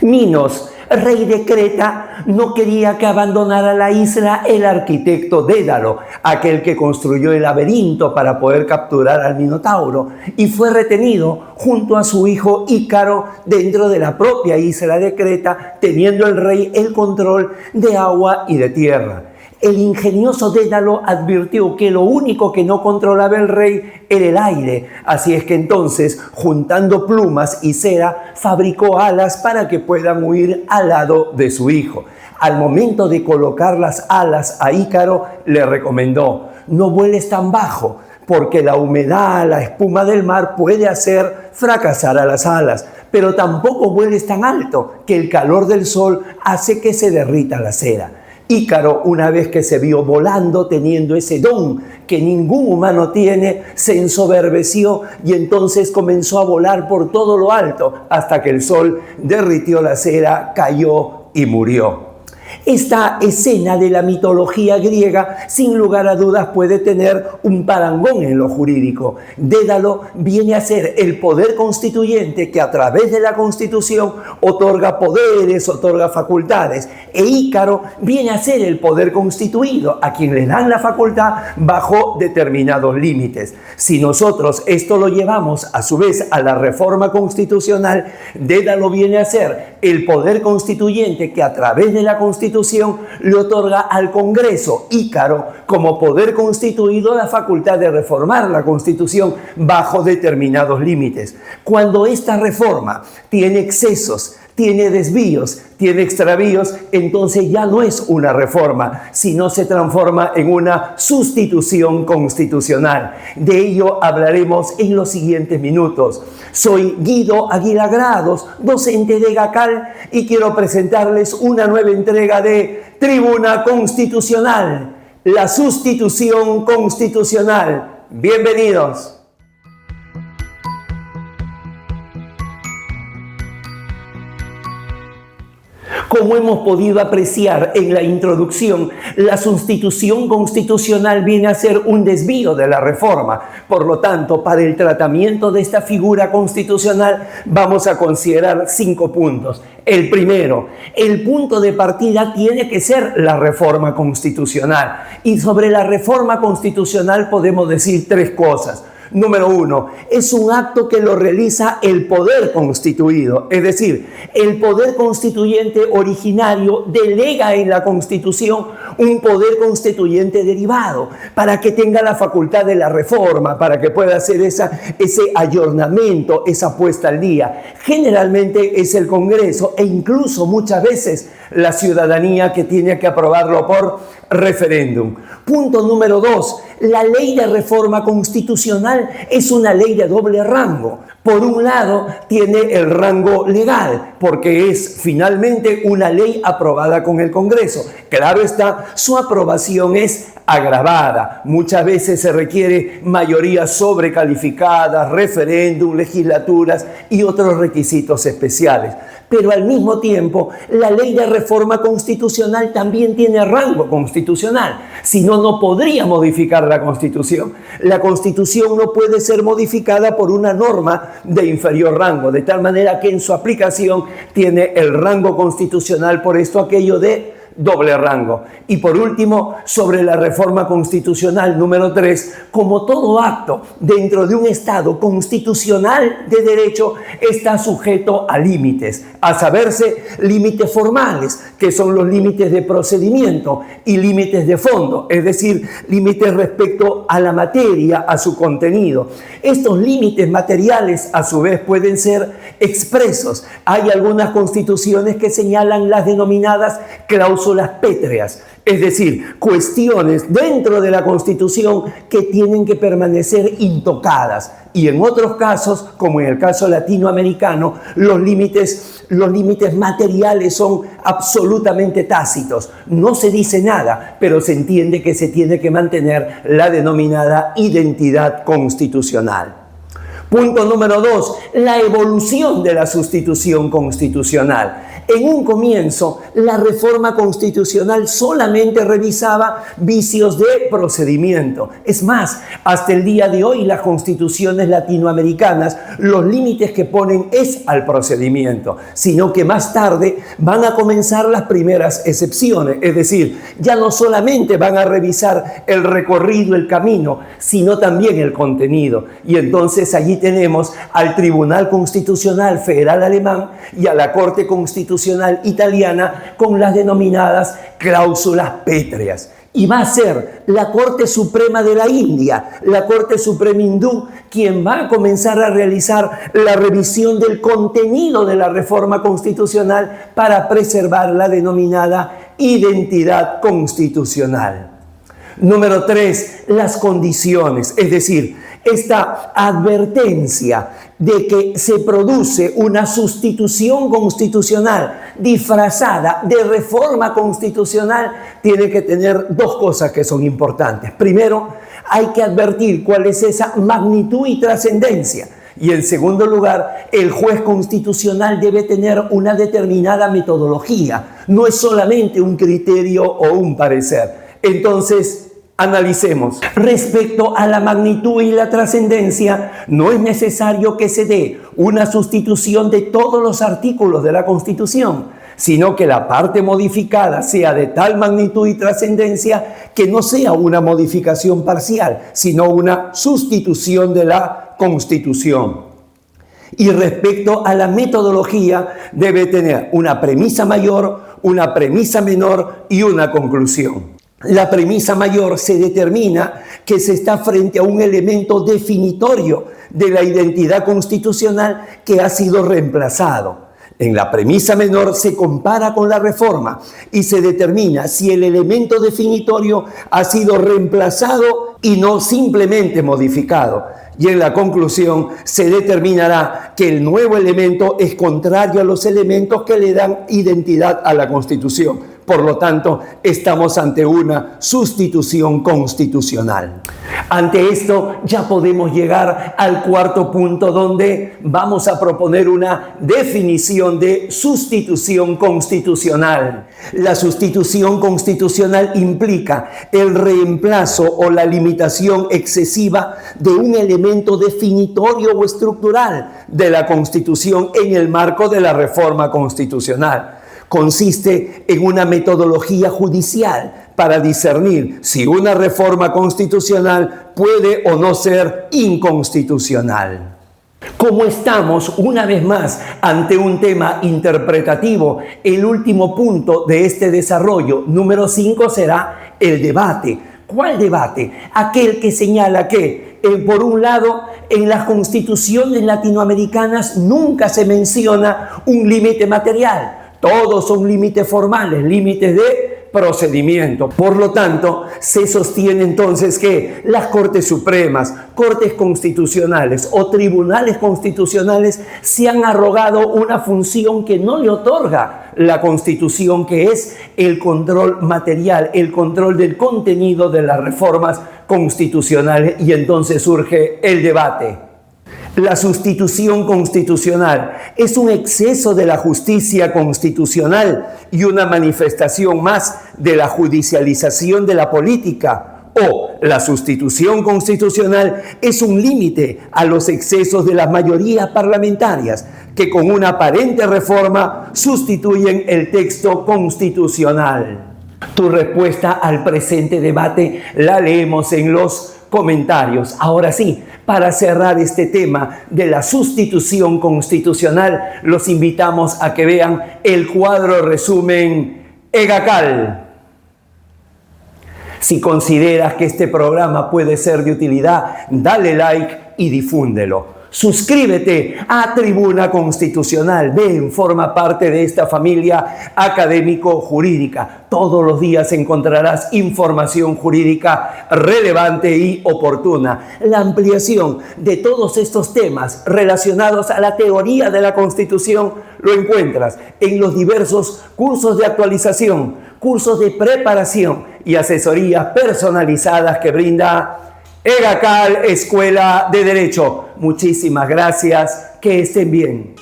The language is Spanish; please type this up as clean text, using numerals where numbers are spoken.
Minos, rey de Creta, no quería que abandonara la isla el arquitecto Dédalo, aquel que construyó el laberinto para poder capturar al Minotauro, y fue retenido junto a su hijo Ícaro dentro de la propia isla de Creta, teniendo el rey el control de agua y de tierra. El ingenioso Dédalo advirtió que lo único que no controlaba el rey era el aire, así es que entonces, juntando plumas y cera, fabricó alas para que puedan huir al lado de su hijo. Al momento de colocar las alas a Ícaro, le recomendó: no vueles tan bajo, porque la humedad, la espuma del mar puede hacer fracasar a las alas, pero tampoco vueles tan alto, que el calor del sol hace que se derrita la cera. Ícaro, una vez que se vio volando, teniendo ese don que ningún humano tiene, se ensoberbeció y entonces comenzó a volar por todo lo alto hasta que el sol derritió la cera, cayó y murió. Esta escena de la mitología griega, sin lugar a dudas, puede tener un parangón en lo jurídico. Dédalo viene a ser el poder constituyente que a través de la Constitución otorga poderes, otorga facultades. E Ícaro viene a ser el poder constituido, a quien le dan la facultad bajo determinados límites. Si nosotros esto lo llevamos a su vez a la reforma constitucional, Dédalo viene a ser el poder constituyente que a través de la Constitución le otorga al Congreso, Ícaro, como poder constituido, la facultad de reformar la Constitución bajo determinados límites. Cuando esta reforma tiene excesos, tiene desvíos, tiene extravíos, entonces ya no es una reforma, sino se transforma en una sustitución constitucional. De ello hablaremos en los siguientes minutos. Soy Guido Aguilar Grados, docente de GACAL, y quiero presentarles una nueva entrega de Tribuna Constitucional, la sustitución constitucional. Bienvenidos. Como hemos podido apreciar en la introducción, la sustitución constitucional viene a ser un desvío de la reforma. Por lo tanto, para el tratamiento de esta figura constitucional vamos a considerar 5 puntos. El primero, el punto de partida tiene que ser la reforma constitucional. Y sobre la reforma constitucional podemos decir 3 cosas. Número 1, es un acto que lo realiza el poder constituido, es decir, el poder constituyente originario delega en la Constitución un poder constituyente derivado para que tenga la facultad de la reforma, para que pueda hacer ese ayornamiento, esa puesta al día. Generalmente es el Congreso e incluso muchas veces la ciudadanía que tiene que aprobarlo por referéndum. Punto número 2, la ley de reforma constitucional es una ley de doble rango. Por un lado, tiene el rango legal, porque es finalmente una ley aprobada con el Congreso. Claro está, su aprobación es agravada. Muchas veces se requiere mayoría sobrecalificada, referéndum, legislaturas y otros requisitos especiales. Pero al mismo tiempo, la ley de reforma constitucional también tiene rango constitucional. Si no, no podría modificar la Constitución. La Constitución no puede ser modificada por una norma de inferior rango, de tal manera que en su aplicación tiene el rango constitucional, por esto aquello de doble rango. Y por último, sobre la reforma constitucional número 3, como todo acto dentro de un Estado constitucional de derecho está sujeto a límites, a saberse límites formales, que son los límites de procedimiento, y límites de fondo, es decir, límites respecto a la materia, a su contenido. Estos límites materiales a su vez pueden ser expresos. Hay algunas constituciones que señalan las denominadas cláusulas pétreas, es decir, cuestiones dentro de la Constitución que tienen que permanecer intocadas. Y en otros casos, como en el caso latinoamericano, los límites materiales son absolutamente tácitos. No se dice nada, pero se entiende que se tiene que mantener la denominada identidad constitucional. Punto número 2, la evolución de la sustitución constitucional. En un comienzo, la reforma constitucional solamente revisaba vicios de procedimiento. Es más, hasta el día de hoy las constituciones latinoamericanas, los límites que ponen es al procedimiento, sino que más tarde van a comenzar las primeras excepciones. Es decir, ya no solamente van a revisar el recorrido, el camino, sino también el contenido. Y entonces allí tenemos al Tribunal Constitucional Federal Alemán y a la Corte Constitucional Italiana con las denominadas cláusulas pétreas. Y va a ser la Corte Suprema de la India, la Corte Suprema hindú, quien va a comenzar a realizar la revisión del contenido de la reforma constitucional para preservar la denominada identidad constitucional. Número 3, las condiciones, es decir, esta advertencia de que se produce una sustitución constitucional disfrazada de reforma constitucional tiene que tener dos cosas que son importantes. Primero, hay que advertir cuál es esa magnitud y trascendencia. Y en segundo lugar, el juez constitucional debe tener una determinada metodología. No es solamente un criterio o un parecer. Entonces, analicemos. Respecto a la magnitud y la trascendencia, no es necesario que se dé una sustitución de todos los artículos de la Constitución, sino que la parte modificada sea de tal magnitud y trascendencia que no sea una modificación parcial, sino una sustitución de la Constitución. Y respecto a la metodología, debe tener una premisa mayor, una premisa menor y una conclusión. La premisa mayor se determina que se está frente a un elemento definitorio de la identidad constitucional que ha sido reemplazado. En la premisa menor se compara con la reforma y se determina si el elemento definitorio ha sido reemplazado y no simplemente modificado. Y en la conclusión se determinará que el nuevo elemento es contrario a los elementos que le dan identidad a la Constitución. Por lo tanto, estamos ante una sustitución constitucional. Ante esto, ya podemos llegar al cuarto punto donde vamos a proponer una definición de sustitución constitucional. La sustitución constitucional implica el reemplazo o la limitación excesiva de un elemento definitorio o estructural de la Constitución en el marco de la reforma constitucional. Consiste en una metodología judicial para discernir si una reforma constitucional puede o no ser inconstitucional. Como estamos una vez más ante un tema interpretativo, el último punto de este desarrollo, número 5, será el debate. ¿Cuál debate? Aquel que señala que, por un lado, en las constituciones latinoamericanas nunca se menciona un límite material. Todos son límites formales, límites de procedimiento. Por lo tanto, se sostiene entonces que las Cortes Supremas, Cortes Constitucionales o Tribunales Constitucionales se han arrogado una función que no le otorga la Constitución, que es el control material, el control del contenido de las reformas constitucionales. Y entonces surge el debate. La sustitución constitucional es un exceso de la justicia constitucional y una manifestación más de la judicialización de la política. O la sustitución constitucional es un límite a los excesos de las mayorías parlamentarias que con una aparente reforma sustituyen el texto constitucional. Tu respuesta al presente debate la leemos en los comentarios. Ahora sí, para cerrar este tema de la sustitución constitucional, los invitamos a que vean el cuadro resumen EGACAL. Si consideras que este programa puede ser de utilidad, dale like y difúndelo. Suscríbete a Tribuna Constitucional. Ven, forma parte de esta familia académico-jurídica. Todos los días encontrarás información jurídica relevante y oportuna. La ampliación de todos estos temas relacionados a la teoría de la Constitución lo encuentras en los diversos cursos de actualización, cursos de preparación y asesorías personalizadas que brinda EGACAL Escuela de Derecho. Muchísimas gracias, que estén bien.